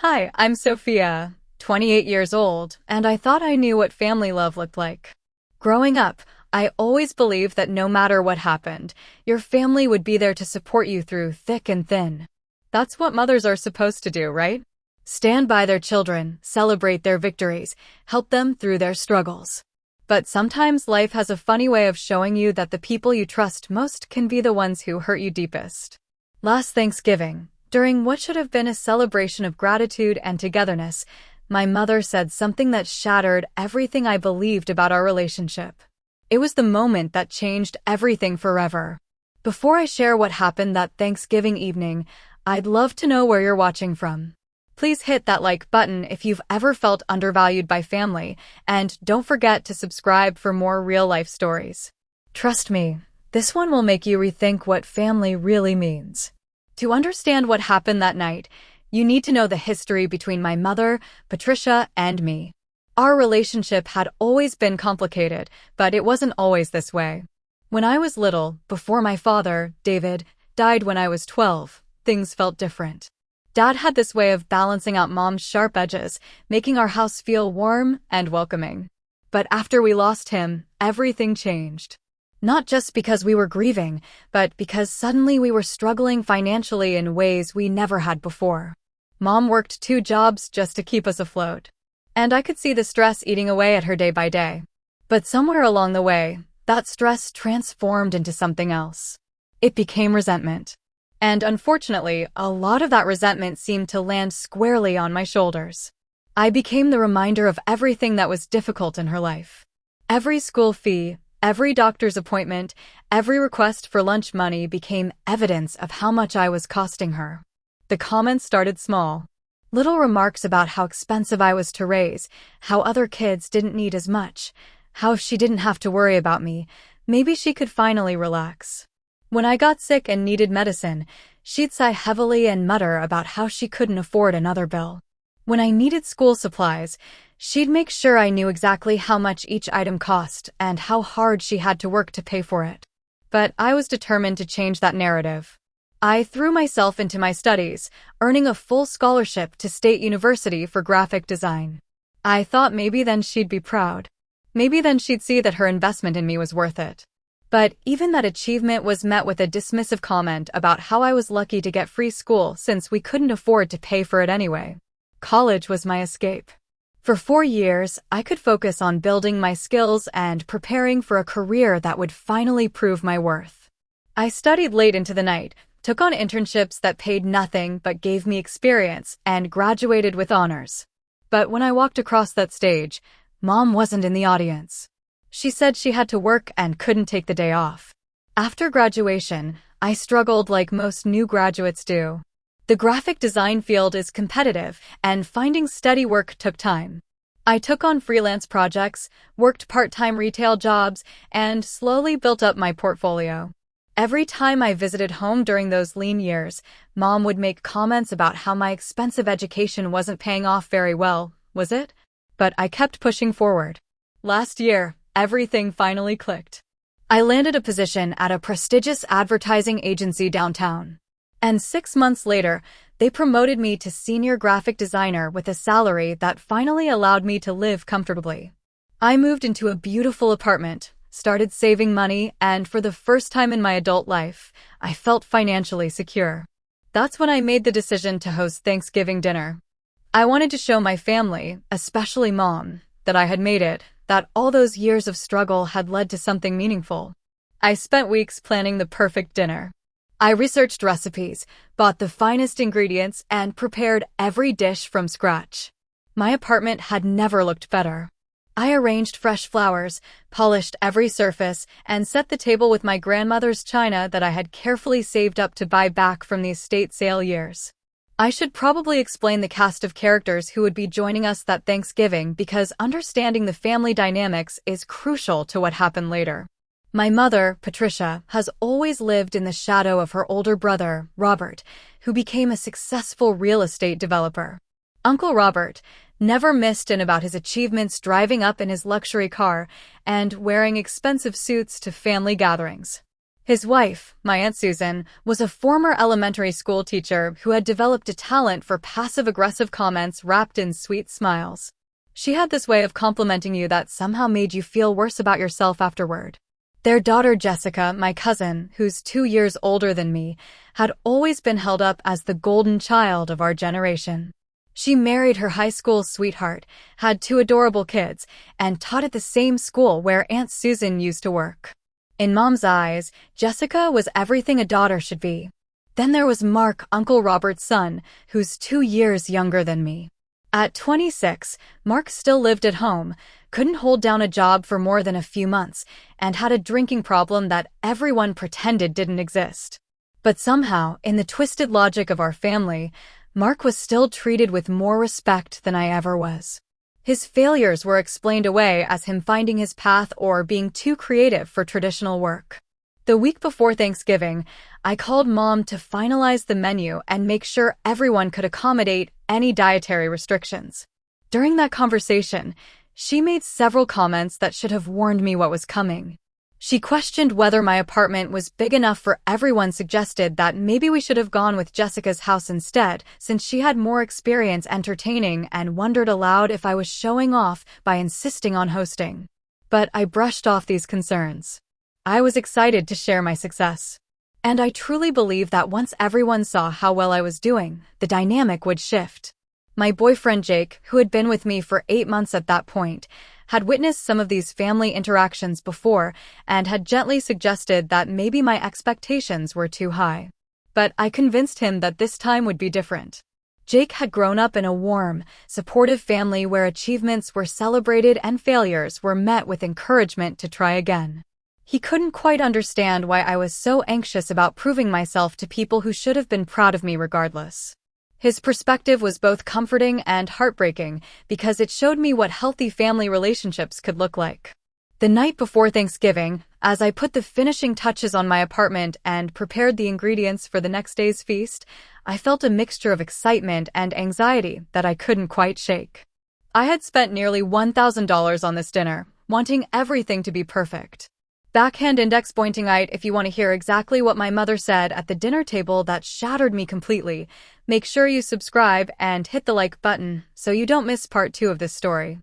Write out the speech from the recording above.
Hi, I'm Sophia, 28 years old, and I thought I knew what family love looked like. Growing up, I always believed that no matter what happened, your family would be there to support you through thick and thin. That's what mothers are supposed to do, right? Stand by their children, celebrate their victories, help them through their struggles. But sometimes life has a funny way of showing you that the people you trust most can be the ones who hurt you deepest. Last Thanksgiving, during what should have been a celebration of gratitude and togetherness, my mother said something that shattered everything I believed about our relationship. It was the moment that changed everything forever. Before I share what happened that Thanksgiving evening, I'd love to know where you're watching from. Please hit that like button if you've ever felt undervalued by family, and don't forget to subscribe for more real-life stories. Trust me, this one will make you rethink what family really means. To understand what happened that night, you need to know the history between my mother, Patricia, and me. Our relationship had always been complicated, but it wasn't always this way. When I was little, before my father, David, died when I was 12, things felt different. Dad had this way of balancing out Mom's sharp edges, making our house feel warm and welcoming. But after we lost him, everything changed. Not just because we were grieving, but because suddenly we were struggling financially in ways we never had before. Mom worked 2 jobs just to keep us afloat. And I could see the stress eating away at her day by day. But somewhere along the way, that stress transformed into something else. It became resentment. And unfortunately, a lot of that resentment seemed to land squarely on my shoulders. I became the reminder of everything that was difficult in her life. Every school fee, every doctor's appointment, every request for lunch money became evidence of how much I was costing her. The comments started small. Little remarks about how expensive I was to raise, how other kids didn't need as much, how if she didn't have to worry about me, maybe she could finally relax. When I got sick and needed medicine, she'd sigh heavily and mutter about how she couldn't afford another bill. When I needed school supplies, she'd make sure I knew exactly how much each item cost and how hard she had to work to pay for it. But I was determined to change that narrative. I threw myself into my studies, earning a full scholarship to State University for graphic design. I thought maybe then she'd be proud. Maybe then she'd see that her investment in me was worth it. But even that achievement was met with a dismissive comment about how I was lucky to get free school since we couldn't afford to pay for it anyway. College was my escape. For 4 years, I could focus on building my skills and preparing for a career that would finally prove my worth. I studied late into the night, took on internships that paid nothing but gave me experience, and graduated with honors. But when I walked across that stage, Mom wasn't in the audience. She said she had to work and couldn't take the day off. After graduation, I struggled like most new graduates do. The graphic design field is competitive, and finding steady work took time. I took on freelance projects, worked part-time retail jobs, and slowly built up my portfolio. Every time I visited home during those lean years, Mom would make comments about how my expensive education wasn't paying off very well, was it? But I kept pushing forward. Last year, everything finally clicked. I landed a position at a prestigious advertising agency downtown. And 6 months later, they promoted me to senior graphic designer with a salary that finally allowed me to live comfortably. I moved into a beautiful apartment, started saving money, and for the first time in my adult life, I felt financially secure. That's when I made the decision to host Thanksgiving dinner. I wanted to show my family, especially Mom, that I had made it, that all those years of struggle had led to something meaningful. I spent weeks planning the perfect dinner. I researched recipes, bought the finest ingredients, and prepared every dish from scratch. My apartment had never looked better. I arranged fresh flowers, polished every surface, and set the table with my grandmother's china that I had carefully saved up to buy back from the estate sale years. I should probably explain the cast of characters who would be joining us that Thanksgiving because understanding the family dynamics is crucial to what happened later. My mother, Patricia, has always lived in the shadow of her older brother, Robert, who became a successful real estate developer. Uncle Robert never missed in about his achievements, driving up in his luxury car and wearing expensive suits to family gatherings. His wife, my Aunt Susan, was a former elementary school teacher who had developed a talent for passive-aggressive comments wrapped in sweet smiles. She had this way of complimenting you that somehow made you feel worse about yourself afterward. Their daughter Jessica, my cousin, who's 2 years older than me, had always been held up as the golden child of our generation. She married her high school sweetheart, had 2 adorable kids, and taught at the same school where Aunt Susan used to work. In Mom's eyes, Jessica was everything a daughter should be. Then there was Mark, Uncle Robert's son, who's 2 years younger than me. At 26, Mark still lived at home, couldn't hold down a job for more than a few months, and had a drinking problem that everyone pretended didn't exist. But somehow, in the twisted logic of our family, Mark was still treated with more respect than I ever was. His failures were explained away as him finding his path or being too creative for traditional work. The week before Thanksgiving, I called Mom to finalize the menu and make sure everyone could accommodate any dietary restrictions. During that conversation, she made several comments that should have warned me what was coming. She questioned whether my apartment was big enough for everyone, suggested that maybe we should have gone with Jessica's house instead, since she had more experience entertaining, and wondered aloud if I was showing off by insisting on hosting. But I brushed off these concerns. I was excited to share my success. And I truly believe that once everyone saw how well I was doing, the dynamic would shift. My boyfriend Jake, who had been with me for 8 months at that point, had witnessed some of these family interactions before and had gently suggested that maybe my expectations were too high. But I convinced him that this time would be different. Jake had grown up in a warm, supportive family where achievements were celebrated and failures were met with encouragement to try again. He couldn't quite understand why I was so anxious about proving myself to people who should have been proud of me regardless. His perspective was both comforting and heartbreaking because it showed me what healthy family relationships could look like. The night before Thanksgiving, as I put the finishing touches on my apartment and prepared the ingredients for the next day's feast, I felt a mixture of excitement and anxiety that I couldn't quite shake. I had spent nearly $1,000 on this dinner, wanting everything to be perfect. Backhand index pointingite if you want to hear exactly what my mother said at the dinner table that shattered me completely. Make sure you subscribe and hit the like button so you don't miss part 2 of this story.